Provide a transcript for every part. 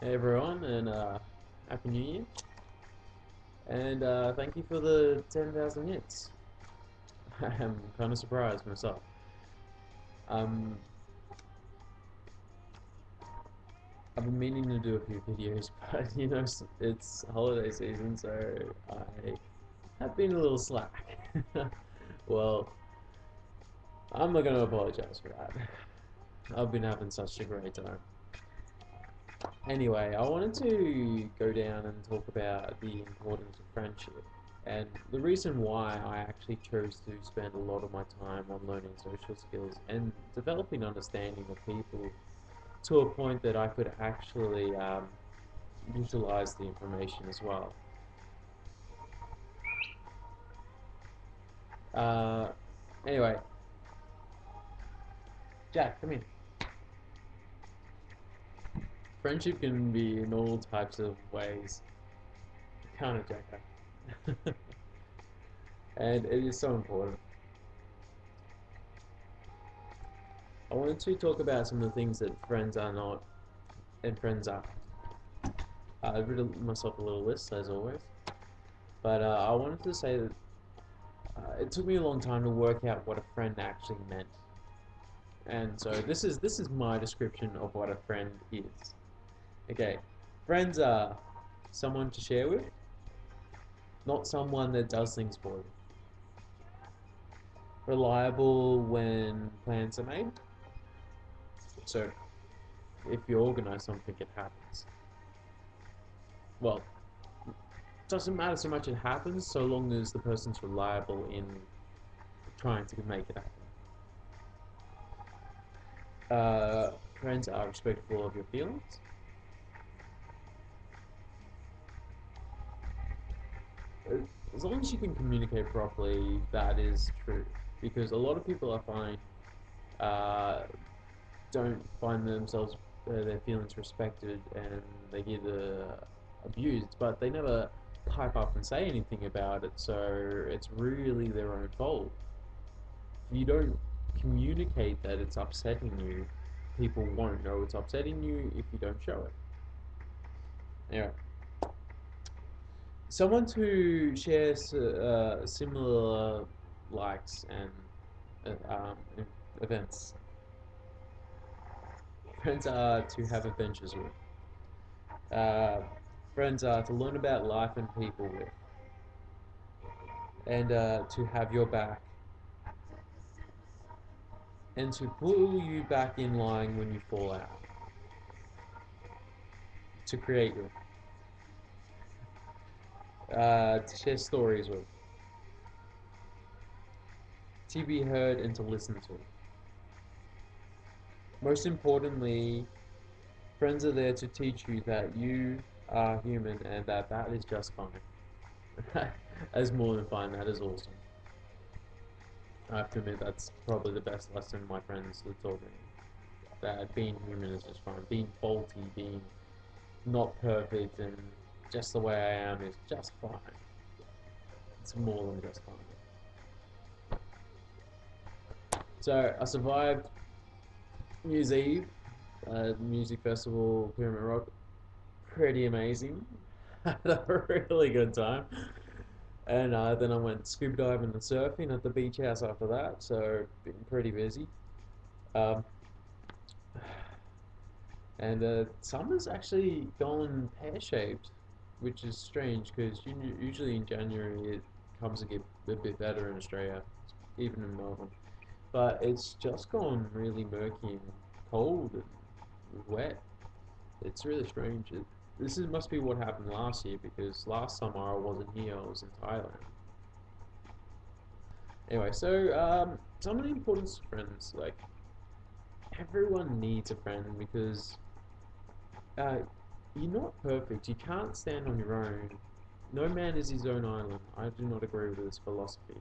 Hey everyone, and Happy New Year, and thank you for the 10,000 hits. I'm kind of surprised myself. Um, I've been meaning to do a few videos, but it's holiday season, so I have been a little slack. Well, I'm not going to apologize for that. I've been having such a great time. Anyway, I wanted to go down and talk about the importance of friendship. And the reason why I actually chose to spend a lot of my time on learning social skills and developing understanding of people to a point that I could actually utilize the information as well. Uh, anyway, Jack, come here. Friendship can be in all types of ways. Kind of, Jack. And it is so important. I wanted to talk about some of the things that friends are not and friends are. I've written myself a little list as always, but I wanted to say that it took me a long time to work out what a friend actually meant, and so this is my description of what a friend is. Okay, friends are someone to share with, not someone that does things for you. Reliable when plans are made, so if you organize something, it happens. Well, doesn't matter so much it happens so long as the person's reliable in trying to make it happen. Friends are respectful of your feelings. As long as you can communicate properly, that is true. Because a lot of people I find uh, don't find themselves their feelings respected, and they get abused, but they never pipe up and say anything about it. So it's really their own fault. If you don't communicate that it's upsetting you, people won't know it's upsetting you if you don't show it. Anyway, someone to share similar likes and events. Friends are to have adventures with. Uh, Friends are to learn about life and people with, and to have your back, and to pull you back in line when you fall out. To create with, to share stories with, to be heard and to listen to. Most importantly, friends are there to teach you that you are human and that that is just fine. As more than fine, that is awesome. I have to admit that's probably the best lesson my friends have taught me. That being human is just fine. Being faulty, being not perfect, and just the way I am is just fine. It's more than just fine. So I survived New Year's Eve, music festival, Pyramid Rock. Pretty amazing. Had a really good time. And then I went scuba diving and surfing at the beach house after that, so been pretty busy. Um, and summer's actually gone pear-shaped, which is strange because usually in January it comes a bit better in Australia, even in Melbourne. But it's just gone really murky and cold and wet. It's really strange. Must be what happened last year because last summer I wasn't here, I was in Thailand. Anyway, so some of the importance of friends, like everyone needs a friend because uh, you're not perfect. You can't stand on your own. No man is his own island. I do not agree with this philosophy.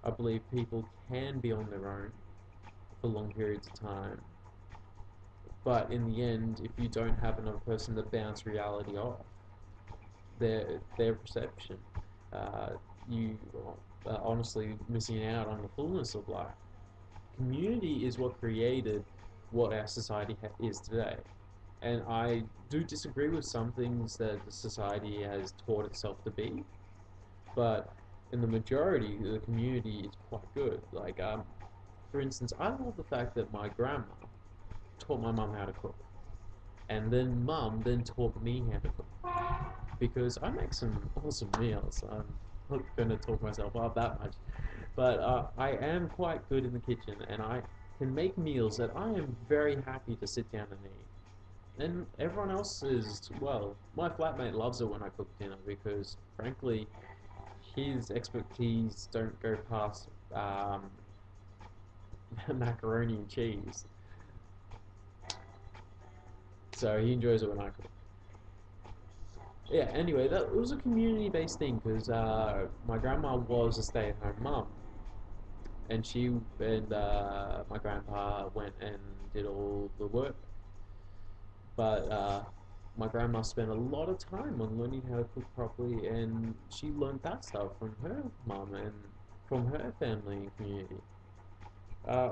I believe people can be on their own for long periods of time, but in the end, if you don't have another person to bounce reality off, their perception, uh, you are honestly missing out on the fullness of life. Community is what created what our society is today. And I do disagree with some things that the society has taught itself to be, but in the majority, the community is quite good. Like, for instance, I love the fact that my grandma taught my mum how to cook, and then mum then taught me how to cook because I make some awesome meals. I'm not going to talk myself up that much, but I am quite good in the kitchen, and I can make meals that I am very happy to sit down and eat. And everyone else is, well, my flatmate loves it when I cook dinner because, frankly, his expertise don't go past macaroni and cheese. So he enjoys it when I cook. Yeah, anyway, that was a community based thing because my grandma was a stay at home mum. And my grandpa went and did all the work. But my grandma spent a lot of time on learning how to cook properly, and she learned that stuff from her mum and from her family and community. Uh,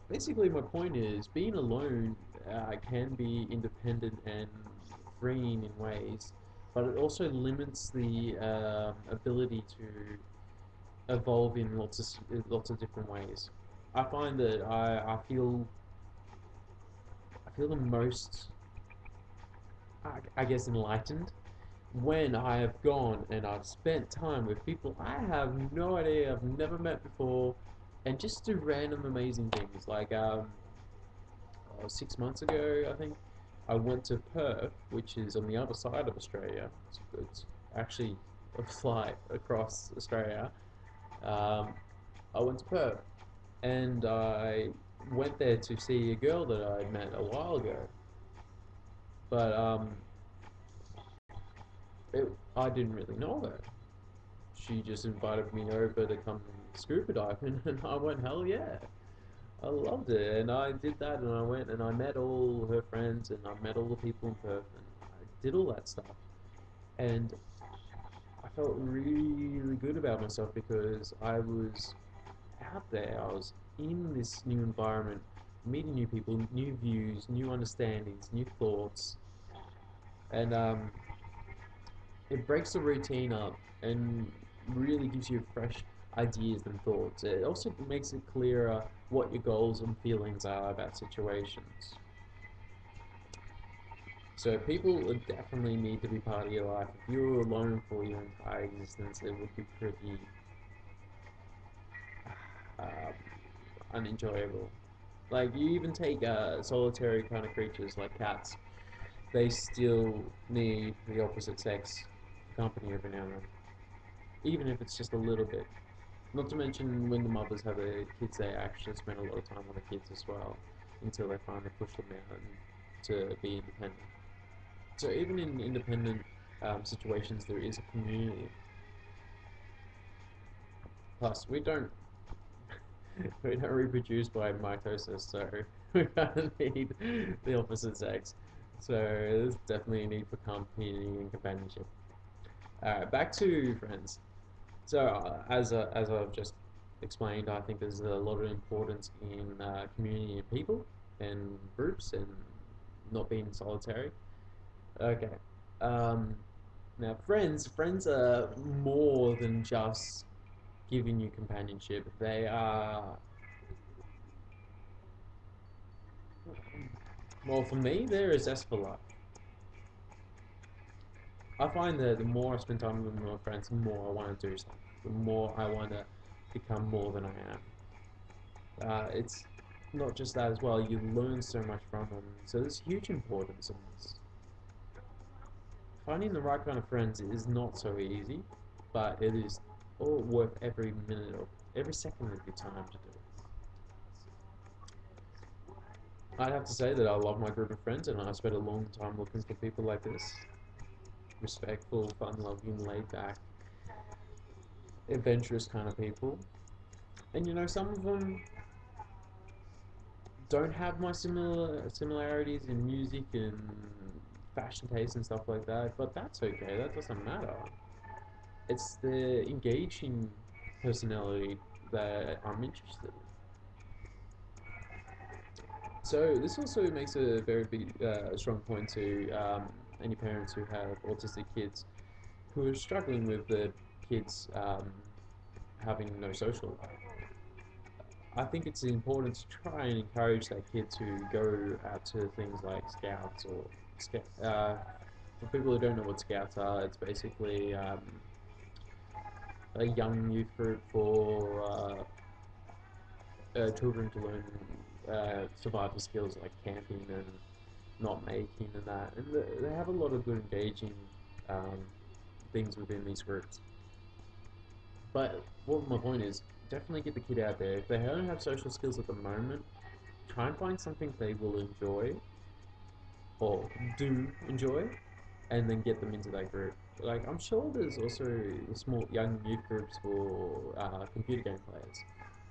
Basically, my point is being alone can be independent and freeing in ways, but it also limits the ability to evolve in lots of different ways. I find that I feel the most I guess enlightened when I have gone and I've spent time with people I have no idea, I've never met before, and just do random amazing things. Like 6 months ago, I think I went to Perth, which is on the other side of Australia. It's actually a flight across Australia. Um, I went to Perth and I went there to see a girl that I met a while ago. But I didn't really know her. She just invited me over to come scuba diving, and I went, hell yeah. I loved it, and I did that, and I went and I met all her friends, and I met all the people in Perth, and I did all that stuff. And I felt really good about myself because I was out there, I was in this new environment, meeting new people, new views, new understandings, new thoughts, and it breaks the routine up and really gives you fresh ideas and thoughts. It also makes it clearer what your goals and feelings are about situations. So people definitely need to be part of your life. If you were alone for your entire existence, it would be pretty uh, unenjoyable. Like you even take solitary kind of creatures like cats, they still need the opposite sex company every now and then, even if it's just a little bit. Not to mention when the mothers have their kids, they actually spend a lot of time on the kids as well until they finally push them out and to be independent. So even in independent situations, there is a community. Plus, we don't reproduce by mitosis, so we kind of need the opposite sex. So there's definitely a need for company and companionship. All right, back to friends. So as I've just explained, I think there's a lot of importance in community and people and groups and not being solitary. Okay. Um, Now friends are more than just giving you companionship. They are, well, for me, they're a zest for life. I find that the more I spend time with my friends, the more I want to do stuff. The more I want to become more than I am. It's not just that as well. You learn so much from them. So there's huge importance in this. Finding the right kind of friends is not so easy, but it is all worth every minute of every second of your time to do. I'd have to say that I love my group of friends, and I spent a long time looking for people like this. Respectful, fun-loving, laid-back, adventurous kind of people. And some of them don't have my similarities in music and fashion taste and stuff like that, but that's okay. That doesn't matter. It's the engaging personality that I'm interested in. So this also makes a very big, strong point to any parents who have autistic kids who are struggling with the kids having no social life. I think it's important to try and encourage that kid to go out to things like scouts or for people who don't know what scouts are, it's basically a young youth group for children to learn survival skills like camping and not making and that. And they have a lot of good engaging um, things within these groups. But what my point is, definitely get the kid out there. If they don't have social skills at the moment, try and find something they will enjoy or do enjoy, and then get them into that group. Like I'm sure there's also small young youth groups for computer game players,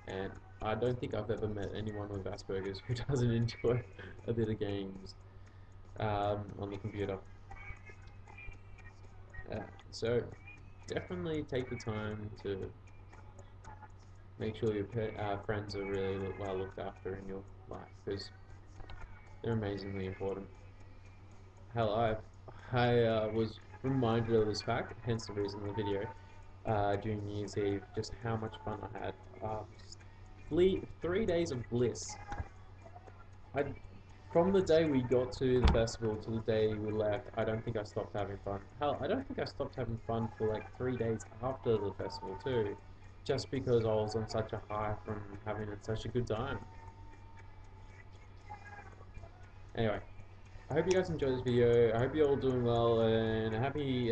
and I don't think I've ever met anyone with Aspergers who doesn't enjoy a bit of games on the computer. Uh, so definitely take the time to make sure your friends are really well looked after in your life because they're amazingly important. Hell, I was reminded of this fact, hence the reason of the video, during New Year's Eve, just how much fun I had. Just 3 days of bliss. I, from the day we got to the festival to the day we left, I don't think I stopped having fun. Hell, I don't think I stopped having fun for like 3 days after the festival too, just because I was on such a high from having such a good time. Anyway, I hope you guys enjoyed this video. I hope you're all doing well and happy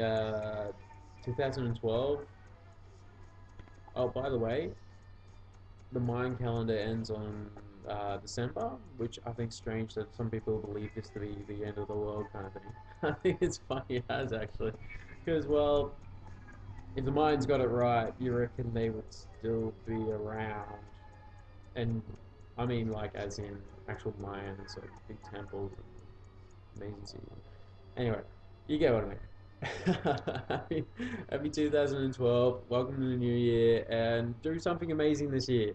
2012. Oh, by the way, the Mayan calendar ends on December, which I think is strange that some people believe this to be the end of the world kind of thing. I think it's funny as actually, because well, if the Mayans got it right, you reckon they would still be around, and I mean like as in actual Mayans, like big temples and amazing cities. Anyway, you get what I mean. happy 2012. Welcome to the new year, and do something amazing this year.